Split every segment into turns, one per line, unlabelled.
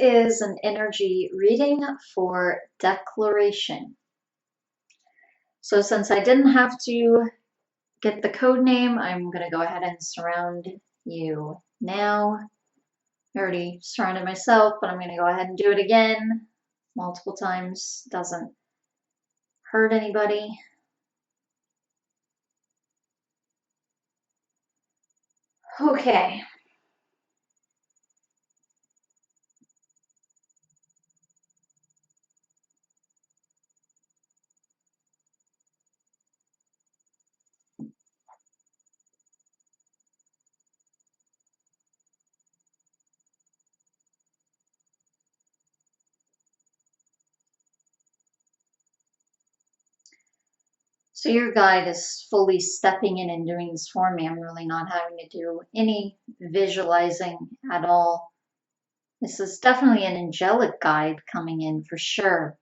is an energy reading for declaration. So since I didn't have to get the code name, I'm going to go ahead and surround you now. I already surrounded myself, but I'm going to go ahead and do it again multiple times. Doesn't hurt anybody. Okay. So your guide is fully stepping in and doing this for me. I'm really not having to do any visualizing at all. This is definitely an angelic guide coming in for sure.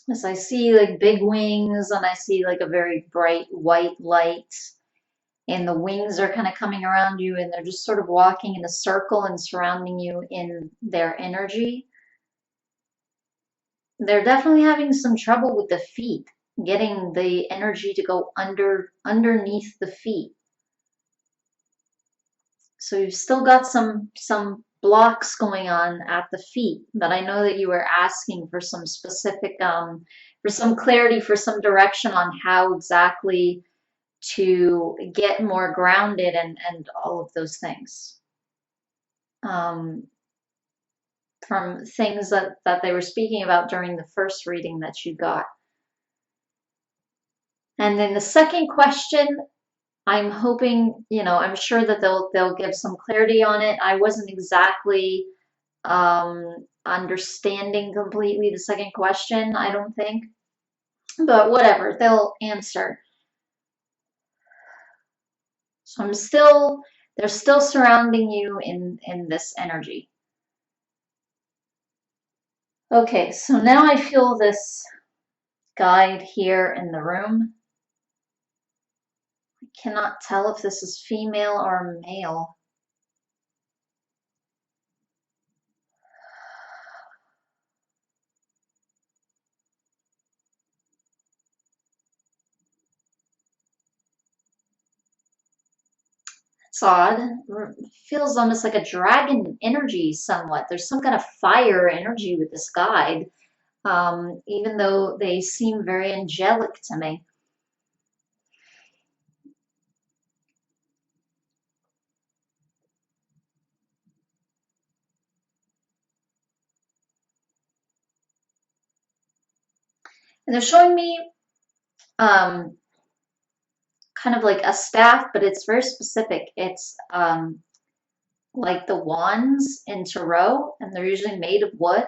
As I see like big wings and I see like a very bright white light, and the wings are kind of coming around you and they're just sort of walking in a circle and surrounding you in their energy. They're definitely having some trouble with the feet, getting the energy to go underneath the feet. So you've still got some blocks going on at the feet, but I know that you were asking for some specific for some clarity, for some direction on how exactly to get more grounded and all of those things. From things that they were speaking about during the first reading that you got. And then the second question, I'm hoping, I'm sure that they'll give some clarity on it. I wasn't exactly understanding completely the second question, I don't think. But whatever, they'll answer. So they're still surrounding you in this energy. Okay, so now I feel this guide here in the room. I cannot tell if this is female or male. It's odd. It feels almost like a dragon energy somewhat. There's some kind of fire energy with this guide, even though they seem very angelic to me. And they're showing me kind of like a staff, but it's very specific. It's like the wands in tarot, and they're usually made of wood.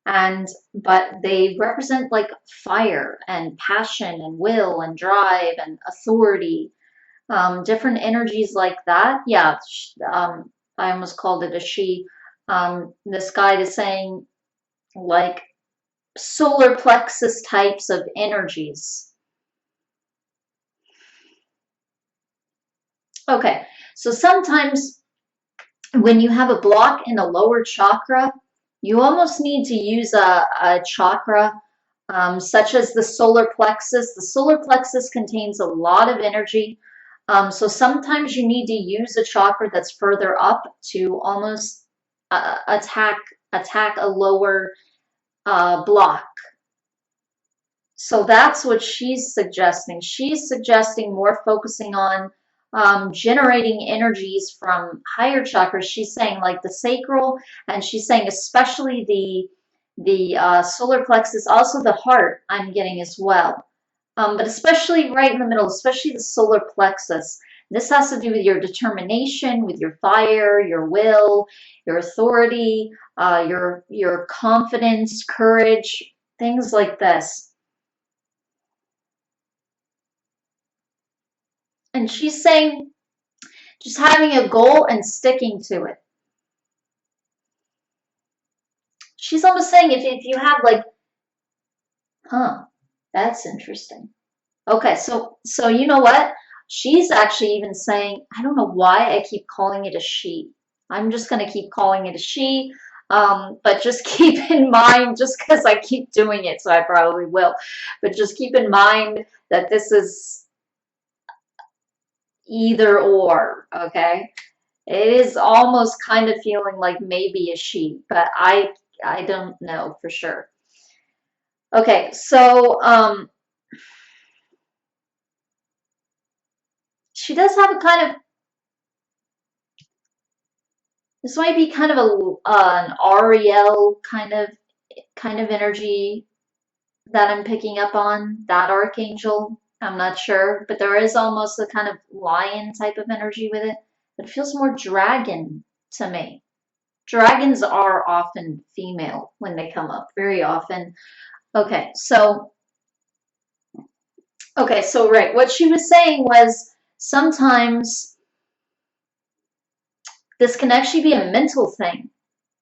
But they represent like fire and passion and will and drive and authority, different energies like that. Yeah, I almost called it a she. This guide is saying like solar plexus types of energies. Okay, so sometimes when you have a block in the lower chakra, you almost need to use a chakra such as the solar plexus. The solar plexus contains a lot of energy. So sometimes you need to use a chakra that's further up to almost attack a lower block. So that's what she's suggesting. She's suggesting more focusing on generating energies from higher chakras. She's saying like the sacral, and she's saying especially the solar plexus, also the heart I'm getting as well. But especially right in the middle, especially the solar plexus. This has to do with your determination, with your fire, your will, your authority, your confidence, courage, things like this. And she's saying just having a goal and sticking to it. She's almost saying if you have like, that's interesting. Okay, so you know what? She's actually even saying, I don't know why I keep calling it a she. I'm just going to keep calling it a she. But just keep in mind, just because I keep doing it, so I probably will, but just keep in mind that this is either or, okay? It is almost kind of feeling like maybe a she, but I don't know for sure. Okay, so she does have a kind of, this might be kind of an Ariel kind of energy that I'm picking up on, that archangel. I'm not sure, but there is almost a kind of lion type of energy with it. But it feels more dragon to me. Dragons are often female when they come up, very often. Okay, so right, what she was saying was sometimes this can actually be a mental thing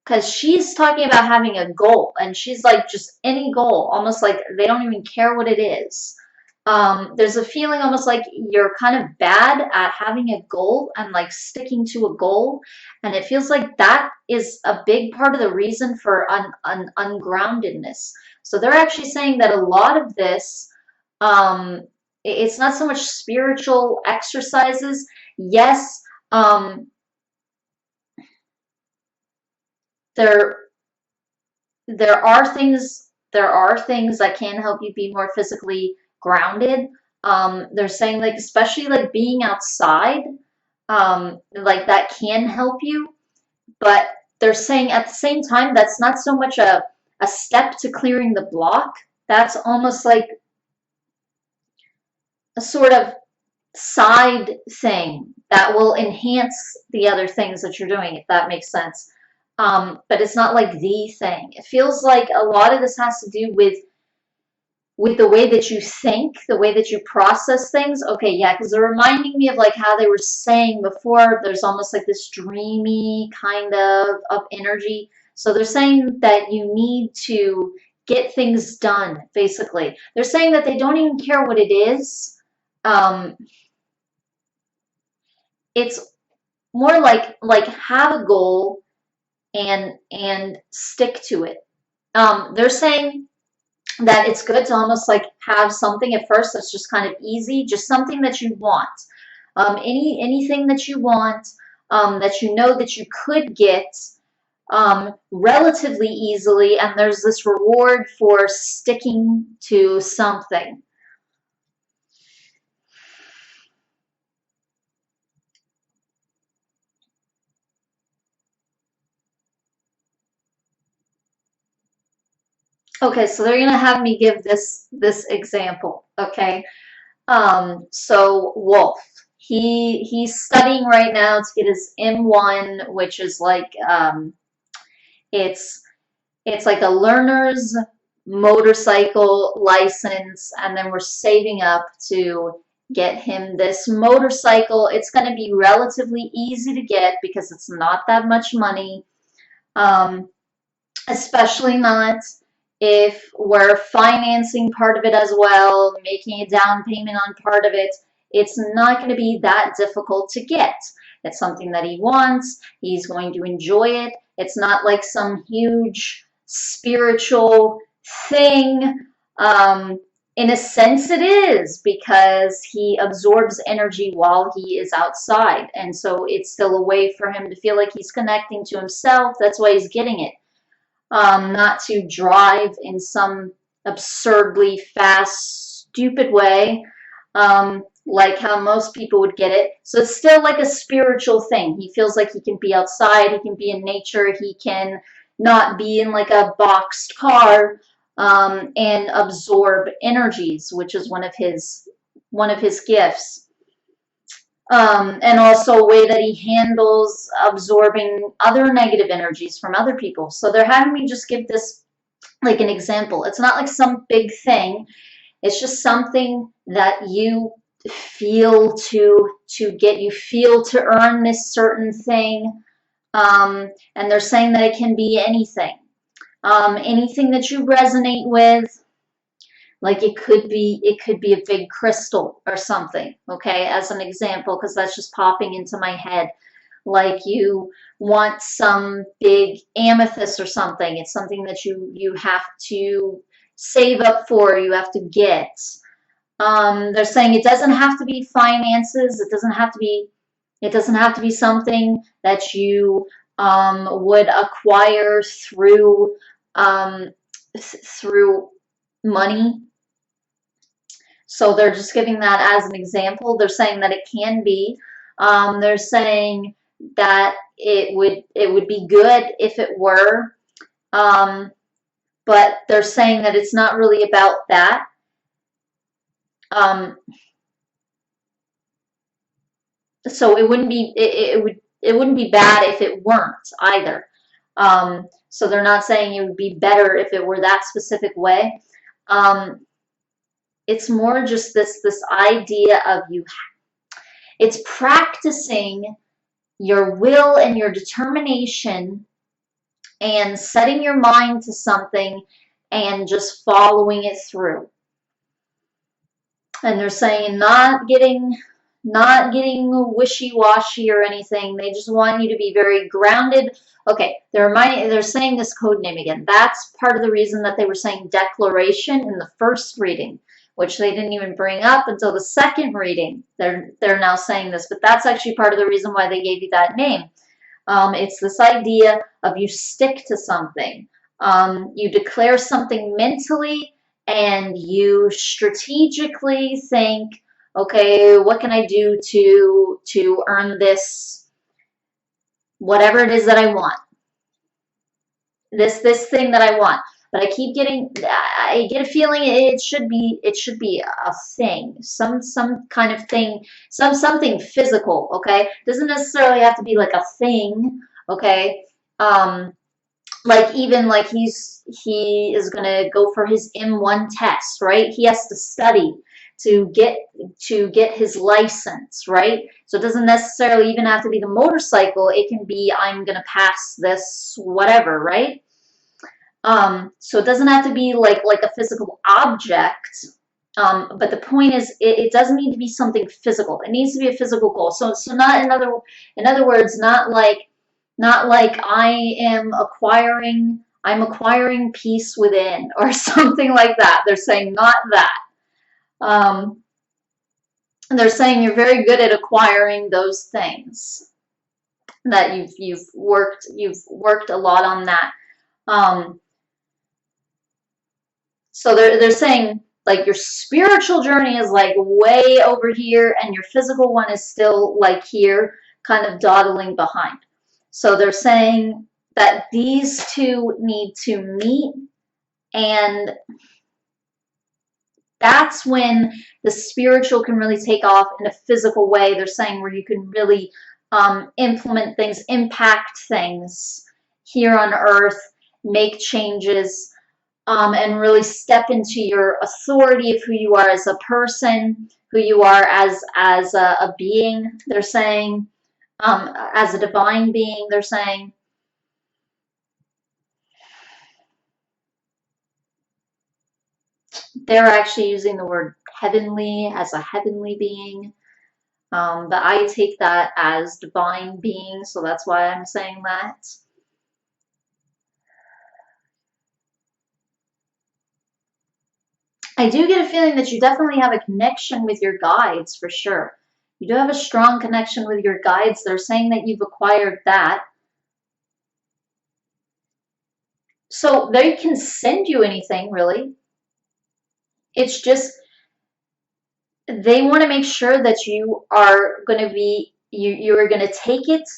because she's talking about having a goal and she's like just any goal, almost like they don't even care what it is. There's a feeling almost like you're kind of bad at having a goal and like sticking to a goal, and it feels like that is a big part of the reason for ungroundedness. So they're actually saying that a lot of this, um, it's not so much spiritual exercises. Yes, there there are things that can help you be more physically grounded. They're saying like especially like being outside, like that can help you, but they're saying at the same time that's not so much a step to clearing the block. That's almost like a sort of side thing that will enhance the other things that you're doing, if that makes sense. But it's not like the thing. It feels like a lot of this has to do with the way that you think, the way that you process things. Okay, yeah, because they're reminding me of like how they were saying before, there's almost like this dreamy kind of energy. So they're saying that you need to get things done, basically. They're saying that they don't even care what it is. Um, it's more like have a goal and stick to it. They're saying that it's good to almost like have something at first that's just kind of easy, just something that you want. Anything that you want, that you know that you could get relatively easily, and there's this reward for sticking to something. Okay, so they're gonna have me give this example. Okay, so Wolf, he's studying right now to get his M1, which is like it's it's like a learner's motorcycle license, and then we're saving up to get him this motorcycle. It's going to be relatively easy to get because it's not that much money, um, especially not if we're financing part of it as well, making a down payment on part of it. It's not going to be that difficult to get. It's something that he wants. He's going to enjoy it. It's not like some huge spiritual thing. In a sense, it is because he absorbs energy while he is outside. And so it's still a way for him to feel like he's connecting to himself. That's why he's getting it. Not to drive in some absurdly fast, stupid way, like how most people would get it. So it's still like a spiritual thing. He feels like he can be outside, he can be in nature, he can not be in like a boxed car, and absorb energies, which is one of his gifts. And also a way that he handles absorbing other negative energies from other people. So they're having me just give this like an example. It's not like some big thing. It's just something that you feel to get, you feel to earn this certain thing. And they're saying that it can be anything. Anything that you resonate with, like it could be a big crystal or something, okay, as an example, because that's just popping into my head. like you want some big amethyst or something. It's something that you have to save up for, you have to get. They're saying it doesn't have to be finances. It doesn't have to be something that you would acquire through money. So they're just giving that as an example. They're saying that it can be. They're saying that it would be good if it were, but they're saying that it's not really about that. So it wouldn't be it wouldn't be bad if it weren't either. So they're not saying it would be better if it were that specific way. It's more just this idea of it's practicing your will and your determination and setting your mind to something and just following it through. And they're saying not getting wishy-washy or anything. They just want you to be very grounded. Okay, they're saying this code name again. That's part of the reason that they were saying declaration in the first reading, which they didn't even bring up until the second reading. They're now saying this, but that's actually part of the reason why they gave you that name. It's this idea of you stick to something. You declare something mentally and you strategically think, okay, what can I do to earn this, whatever it is that I want, this thing that I want. But I get a feeling it should be a thing, some kind of thing, something physical. Okay, it doesn't necessarily have to be like a thing. Okay, like even like he is gonna go for his M1 test, right? He has to study to get his license, right? So it doesn't necessarily even have to be the motorcycle. It can be, I'm gonna pass this whatever, right? So it doesn't have to be like a physical object. But the point is, it doesn't need to be something physical. It needs to be a physical goal. So not in other words, not like I'm acquiring peace within or something like that. They're saying not that. They're saying you're very good at acquiring those things, that you've worked a lot on that. So they're saying like your spiritual journey is like way over here and your physical one is still like here, kind of dawdling behind. So they're saying that these two need to meet, and that's when the spiritual can really take off in a physical way. They're saying where you can really implement things, impact things here on earth, make changes, and really step into your authority of who you are as a person, who you are as a being. They're saying, as a divine being, they're saying. They're actually using the word heavenly, as a heavenly being. But I take that as divine being, so that's why I'm saying that. I do get a feeling that you definitely have a connection with your guides, for sure. You do have a strong connection with your guides. They're saying that you've acquired that. So they can send you anything, really. It's just they want to make sure that you are going to be, you are going to take it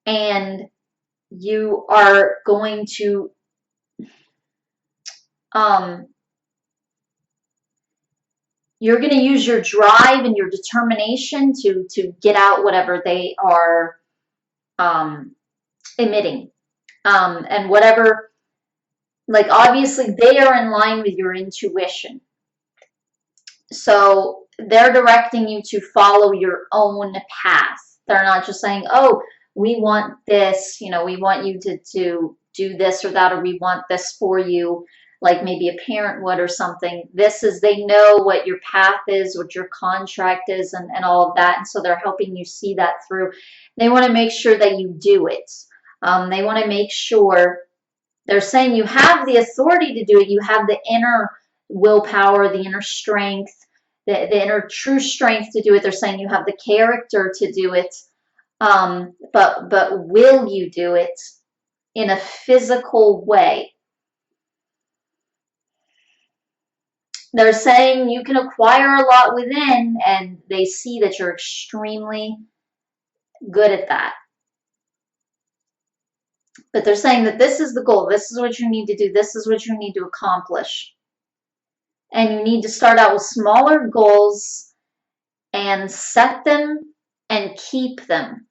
and you are going to you're going to use your drive and your determination to get out whatever they are emitting, and whatever, like obviously they are in line with your intuition, so they're directing you to follow your own path. They're not just saying, oh, we want this, we want you to do this or that, or we want this for you. like maybe a parent would or something. This is, they know what your path is, what your contract is, and all of that. And so they're helping you see that through. They want to make sure that you do it. They want to make sure, they're saying you have the authority to do it. You have the inner willpower, the inner strength, the inner true strength to do it. They're saying you have the character to do it. But will you do it in a physical way? They're saying you can acquire a lot within, and they see that you're extremely good at that. But they're saying that this is the goal. This is what you need to do. This is what you need to accomplish. And you need to start out with smaller goals and set them and keep them.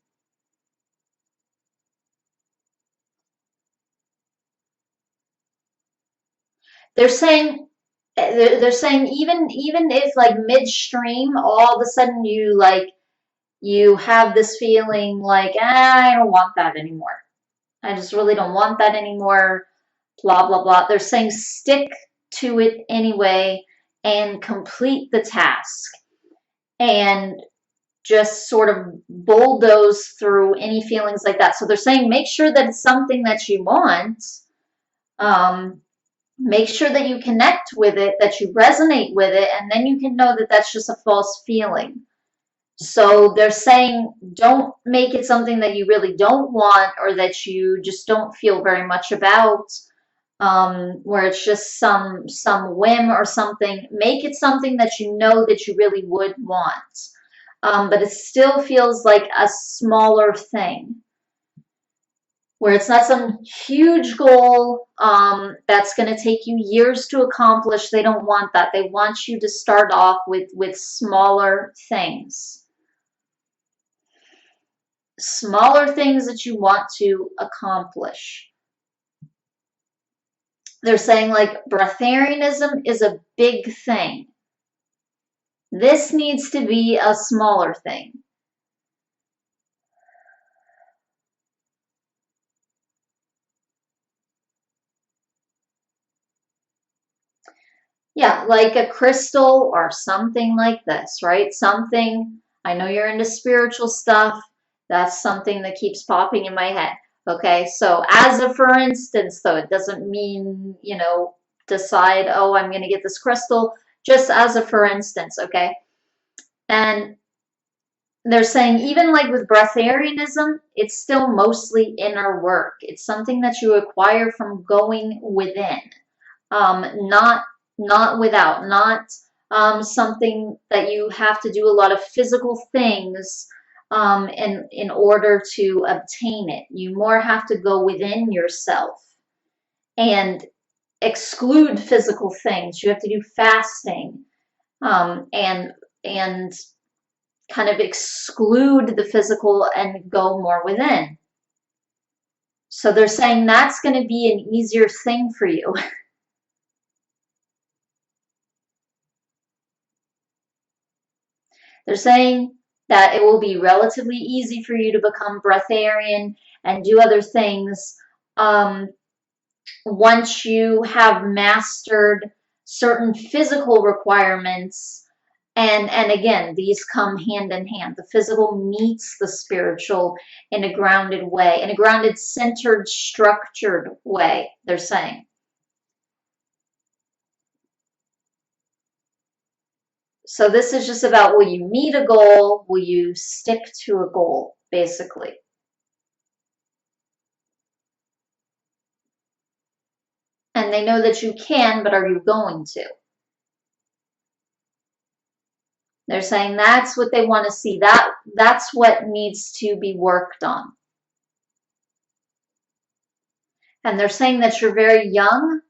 They're saying even if like midstream, all of a sudden you have this feeling like, I don't want that anymore. I just really don't want that anymore. Blah, blah, blah. They're saying stick to it anyway and complete the task and just sort of bulldoze through any feelings like that. So they're saying make sure that it's something that you want. Make sure that you connect with it, that you resonate with it, and then you can know that that's just a false feeling. So they're saying don't make it something that you really don't want or that you just don't feel very much about, where it's just some whim or something. Make it something that you know that you really would want, but it still feels like a smaller thing, where it's not some huge goal that's going to take you years to accomplish. They don't want that. They want you to start off with smaller things. Smaller things that you want to accomplish. They're saying like breatharianism is a big thing. This needs to be a smaller thing. Yeah, like a crystal or something like this, right? Something, I know you're into spiritual stuff. That's something that keeps popping in my head. Okay, so as a for instance, though, it doesn't mean, decide, oh, I'm going to get this crystal, just as a for instance, okay? And they're saying even like with breatharianism, it's still mostly inner work. It's something that you acquire from going within, not without, not something that you have to do a lot of physical things in order to obtain it. You more have to go within yourself and exclude physical things. You have to do fasting and kind of exclude the physical and go more within. So they're saying that's going to be an easier thing for you. They're saying that it will be relatively easy for you to become breatharian and do other things once you have mastered certain physical requirements. And again, these come hand in hand. The physical meets the spiritual in a grounded way, in a grounded, centered, structured way, they're saying. So this is just about, will you meet a goal? Will you stick to a goal, basically? And they know that you can, but are you going to? They're saying that's what they want to see. That's what needs to be worked on. And they're saying that you're very young.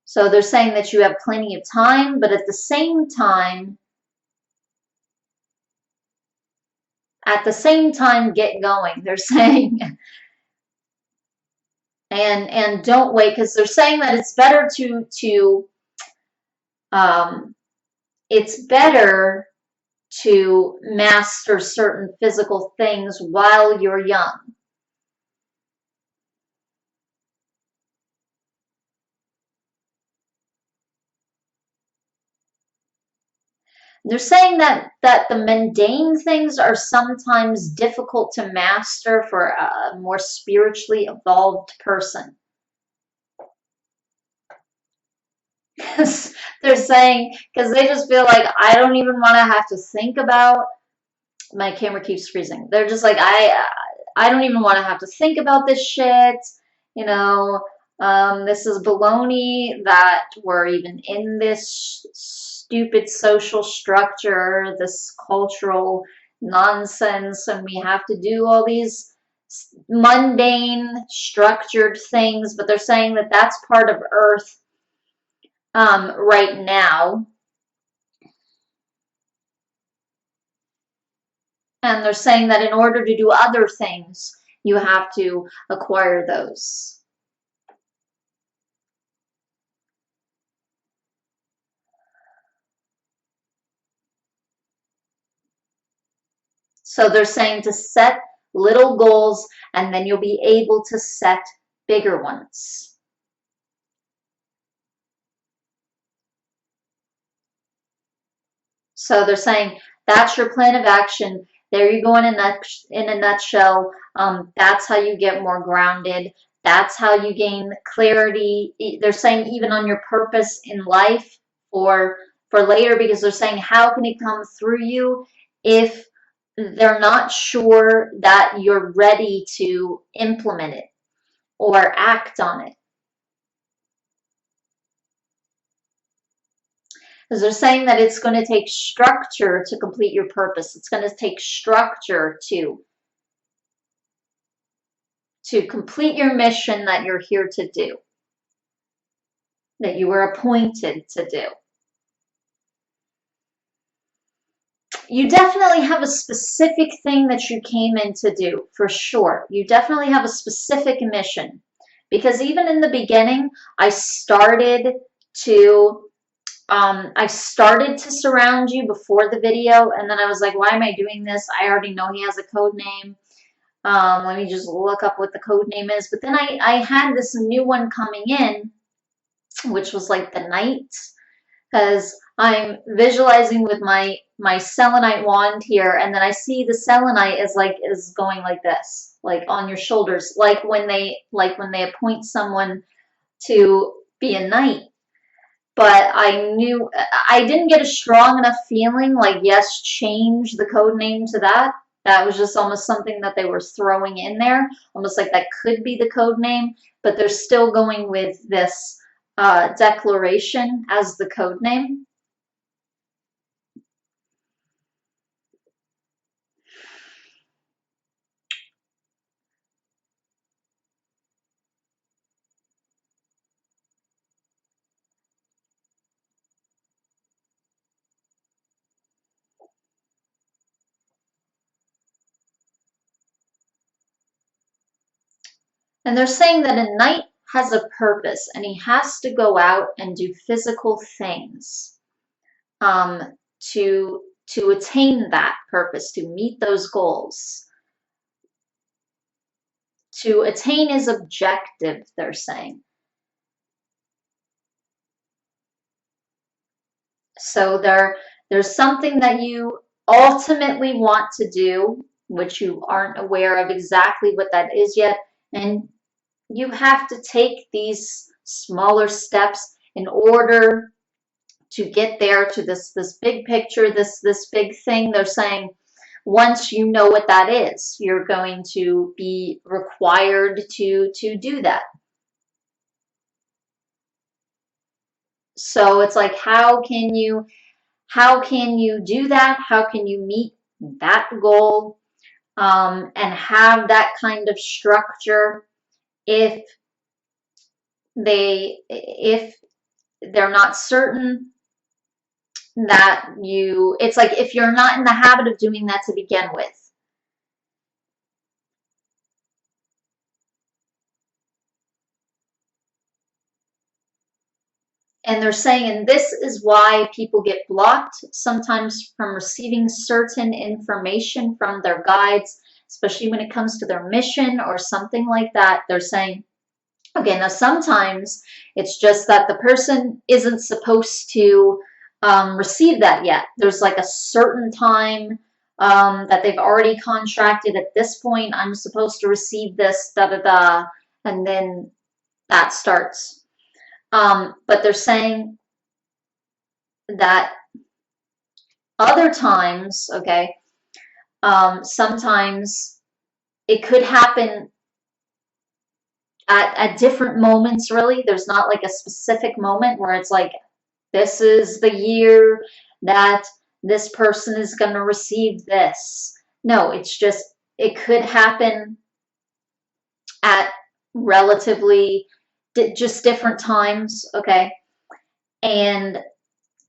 So they're saying that you have plenty of time, but at the same time, get going, they're saying. And don't wait, because they're saying that it's better to master certain physical things while you're young. They're saying that the mundane things are sometimes difficult to master for a more spiritually evolved person. They're saying, because they just feel like, I don't even want to have to think about, my camera keeps freezing. They're just like, I don't even want to have to think about this shit. You know, this is baloney that we're even in this stupid social structure, this cultural nonsense, and we have to do all these mundane, structured things. But they're saying that that's part of Earth right now. And they're saying that in order to do other things, you have to acquire those. So they're saying to set little goals and then you'll be able to set bigger ones. So they're saying that's your plan of action. There you go in a nutshell. That's how you get more grounded. That's how you gain clarity. They're saying even on your purpose in life for later, because they're saying how can it come through you if they're not sure that you're ready to implement it or act on it. Because they're saying that it's going to take structure to complete your purpose. It's going to take structure to complete your mission that you're here to do, that you were appointed to do. You definitely have a specific thing that you came in to do, for sure. You definitely have a specific mission. Because even in the beginning, I started to surround you before the video, and then I was like, why am I doing this? I already know he has a code name. Let me just look up what the code name is. But then I had this new one coming in, which was like the Knight, because I'm visualizing with my selenite wand here, and then I see the selenite is going like this, like on your shoulders, like when they appoint someone to be a knight. But I knew I didn't get a strong enough feeling like, yes, change the code name to that. That was just almost something that they were throwing in there, almost like that could be the code name, but they're still going with this declaration as the code name. And they're saying that a knight has a purpose and he has to go out and do physical things um, to attain that purpose, to meet those goals, to attain his objective, they're saying. So there's something that you ultimately want to do, which you aren't aware of exactly what that is yet, and you have to take these smaller steps in order to get there to this big picture, this big thing. They're saying once you know what that is, you're going to be required to do that. So it's like, how can you do that? How can you meet that goal and have that kind of structure if they're not certain that it's like if you're not in the habit of doing that to begin with. And they're saying, and this is why people get blocked sometimes from receiving certain information from their guides, especially when it comes to their mission or something like that. They're saying, okay, now sometimes it's just that the person isn't supposed to received that yet. There's like a certain time that they've already contracted. At this point, I'm supposed to receive this, da da da, and then that starts. But they're saying that other times, okay, sometimes it could happen at different moments, really. There's not like a specific moment where it's like, this is the year that this person is going to receive this. No, it's just, it could happen at relatively just different times, okay? And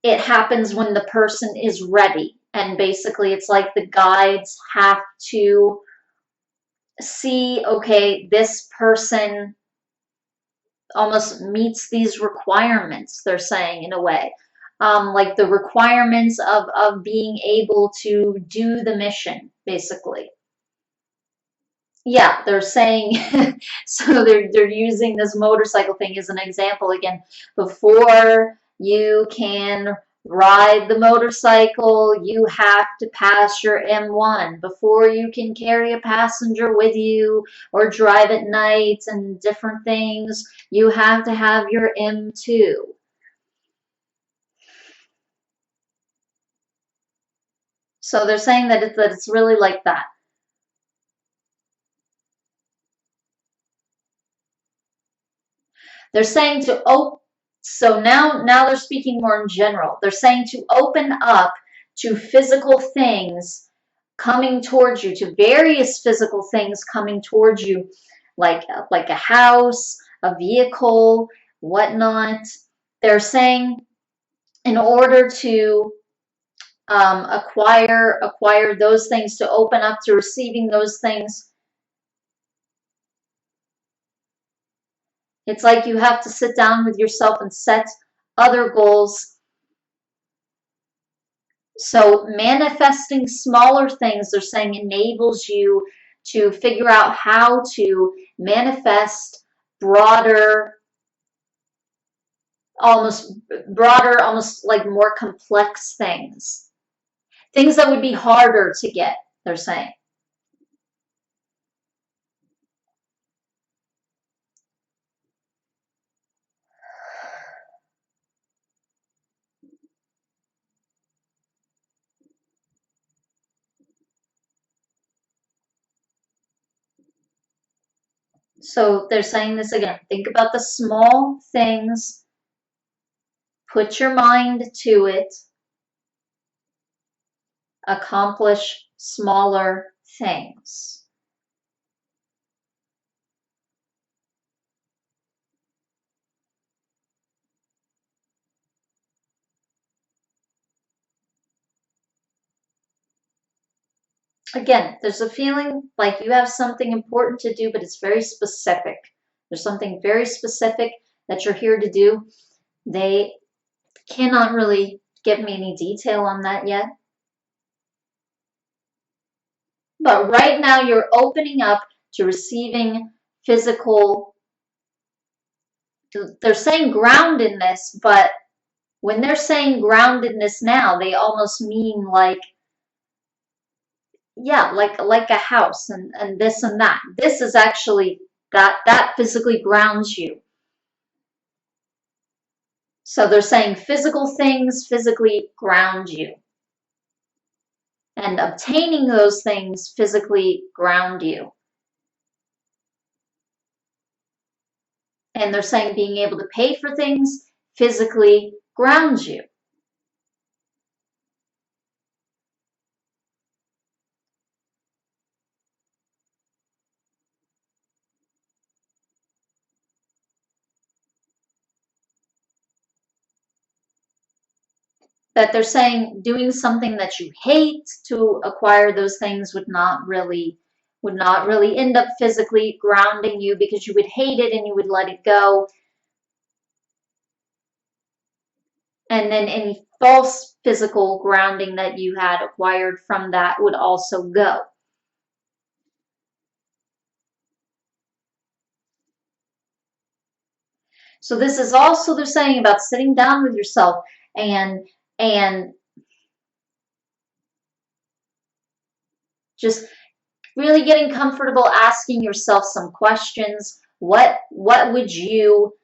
it happens when the person is ready. And basically, it's like the guides have to see, okay, this person almost meets these requirements, they're saying, in a way. Like the requirements of being able to do the mission, basically. Yeah, they're saying, so they're using this motorcycle thing as an example again. Before you can ride the motorcycle, you have to pass your M1. Before you can carry a passenger with you or drive at night and different things, you have to have your M2. So they're saying that it's really like that. They're saying to open, so now they're speaking more in general. They're saying to open up to physical things coming towards you, to various physical things coming towards you, like a house, a vehicle, whatnot. They're saying in order to acquire those things, to open up to receiving those things, it's like you have to sit down with yourself and set other goals. So manifesting smaller things, they're saying, enables you to figure out how to manifest broader, almost like more complex things. Things that would be harder to get, they're saying. So they're saying this again. Think about the small things, put your mind to it, accomplish smaller things. Again, there's a feeling like you have something important to do, but it's very specific. There's something very specific that you're here to do. They cannot really give me any detail on that yet. But right now, you're opening up to receiving physical. They're saying groundedness, but when they're saying groundedness now, they almost mean like, yeah, like a house and this and that. This is actually that physically grounds you. So they're saying physical things physically ground you. And obtaining those things physically ground you. And they're saying being able to pay for things physically grounds you. That they're saying doing something that you hate to acquire those things would not really end up physically grounding you, because you would hate it and you would let it go. And then any false physical grounding that you had acquired from that would also go. So this is also, they're saying, about sitting down with yourself and and just really getting comfortable asking yourself some questions. What would you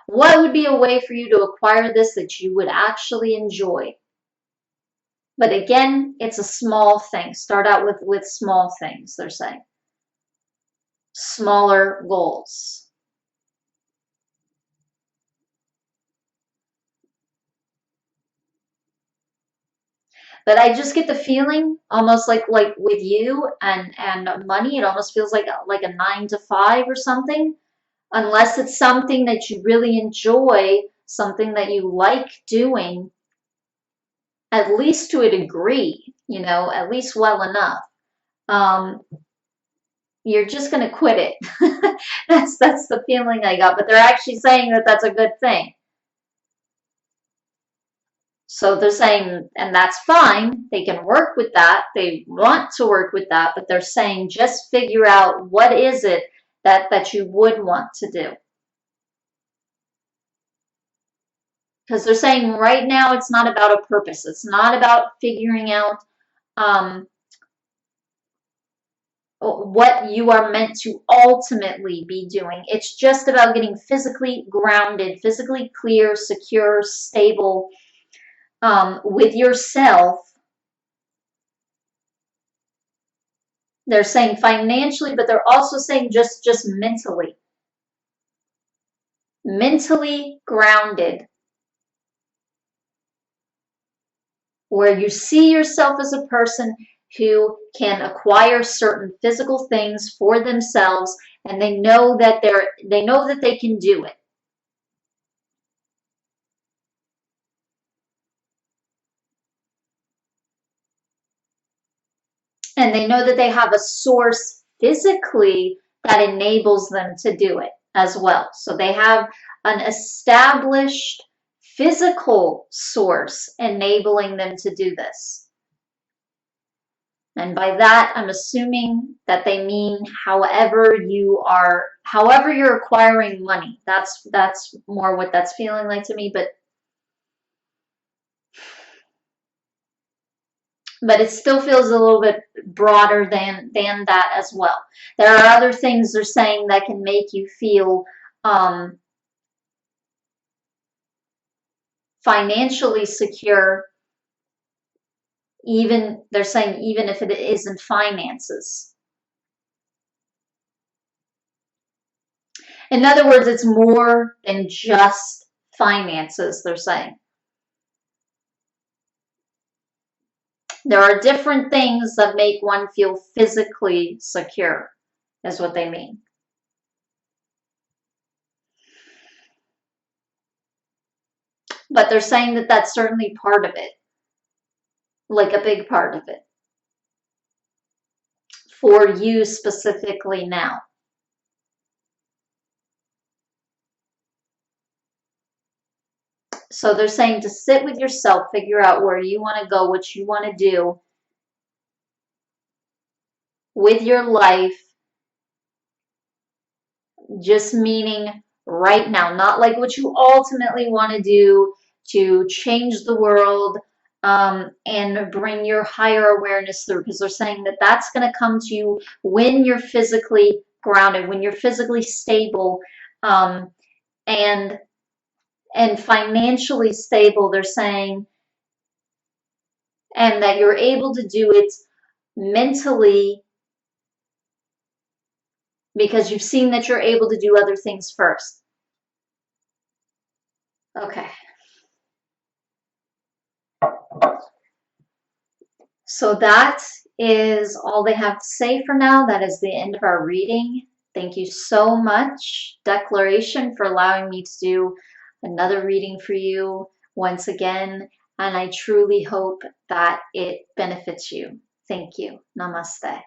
what would be a way for you to acquire this that you would actually enjoy? But again, it's a small thing. Start out with small things, they're saying. Smaller goals. But I just get the feeling, almost like with you and money, it almost feels like a 9 to 5 or something. Unless it's something that you really enjoy, something that you like doing, at least to a degree, at least well enough. You're just going to quit it. that's the feeling I got. But they're actually saying that that's a good thing. So they're saying, and that's fine. They can work with that. They want to work with that, but they're saying just figure out what is it that you would want to do. Because they're saying right now it's not about a purpose. It's not about figuring out what you are meant to ultimately be doing. It's just about getting physically grounded, physically clear, secure, stable with yourself. They're saying financially, but they're also saying just mentally. Mentally grounded, where you see yourself as a person who can acquire certain physical things for themselves, and they know that they can do it. And they know that they have a source physically that enables them to do it as well. So they have an established physical source enabling them to do this. And by that, I'm assuming that they mean however you're acquiring money. That's more what that's feeling like to me, but it still feels a little bit broader than that as well. There are other things they're saying that can make you feel financially secure. They're saying even if it isn't finances. In other words, it's more than just finances, they're saying. There are different things that make one feel physically secure, is what they mean. But they're saying that that's certainly part of it, like a big part of it, for you specifically now. So they're saying to sit with yourself, figure out where you want to go, what you want to do with your life, just meaning right now, not like what you ultimately want to do to change the world and bring your higher awareness through, because they're saying that that's going to come to you when you're physically grounded, when you're physically stable and financially stable, they're saying, and that you're able to do it mentally because you've seen that you're able to do other things first. Okay. So that is all they have to say for now. That is the end of our reading. Thank you so much, Declaration, for allowing me to do another reading for you once again. And I truly hope that it benefits you. Thank you. Namaste.